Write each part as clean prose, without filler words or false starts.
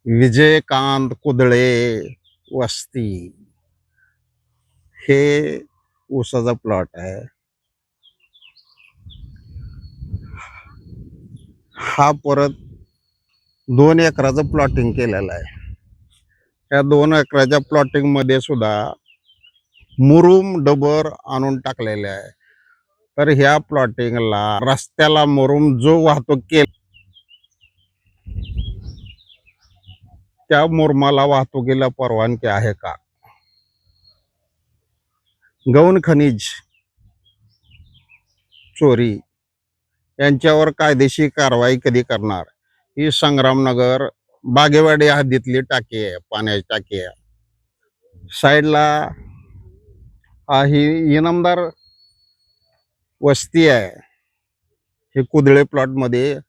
विजयकांत कुदळे वस्ती हे ऊसाचा प्लॉट आहे. हा परत 2 एकराचं प्लॉटिंग केलेलं आहे. त्या 2 एकराच्या प्लॉटिंग मध्ये सुद्धा मुरुम डबर आणून टाकलेले आहे. तर ह्या प्लॉटिंगला रस्त्याला मुरुम जो वाहतूक केला त्या मुरुमाला वाहतुकीला परवानगी आहे का? गौण खनिज चोरी यांच्यावर कायदेशीर कारवाई कधी करणार? ही संग्रामनगर बागेवाडी हद्दीतली टाकी आहे, पाण्याची टाकी आहे. साईडला ही इनामदार वस्ती आहे. हे कुदळे प्लॉट मध्ये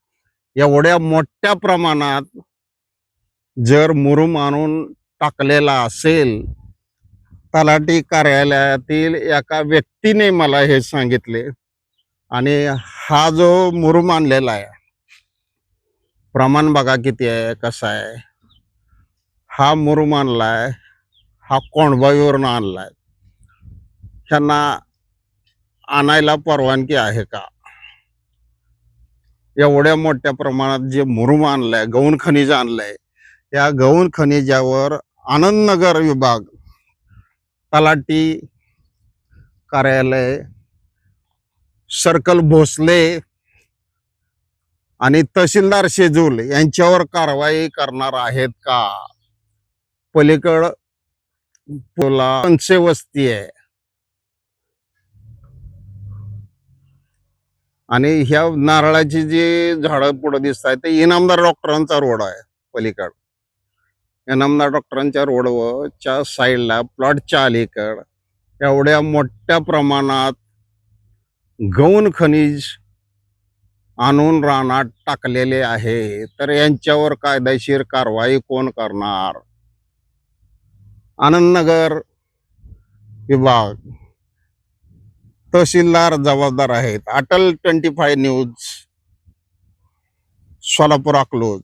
एवढ्या मोठ्या प्रमाणात जर मुरुम आणून टाकलेला असेल, तलाठी कार्यालयातील एका व्यक्तीने मला हे सांगितले. आणि हा जो मुरुम आणलेला आहे, प्रमाण बघा किती आहे, कसा आहे. हा मुरुम आणलाय, हा कोंडबाईवरून आणलाय. ह्यांना आणायला परवानगी आहे का? एवढ्या मोठ्या प्रमाणात जे मुरुम आणलाय, गौण खनिज आणलंय, या गौण खनिजावर आनंदनगर विभाग, तलाठी कार्यालय, सर्कल भोसले आणि तहसीलदार शेजूल यांच्यावर कारवाई करणार आहेत का? पलीकड पंचे वस्ती आहे आणि ह्या नारळाची जी झाडं पुढे दिसत आहेत ते इनामदार डॉक्टरांचा रोड आहे. पलीकड इनामदार डॉक्टरांच्या रोडवरच्या साईडला प्लॉटच्या अलीकड एवढ्या मोठ्या प्रमाणात गौण खनिज आणून रानात टाकलेले आहे. तर यांच्यावर कायदेशीर कारवाई कोण करणार? आनंदनगर विभाग, तहसीलदार जबाबदार आहेत. अटल 25 न्यूज, सोलापूर अकलूज.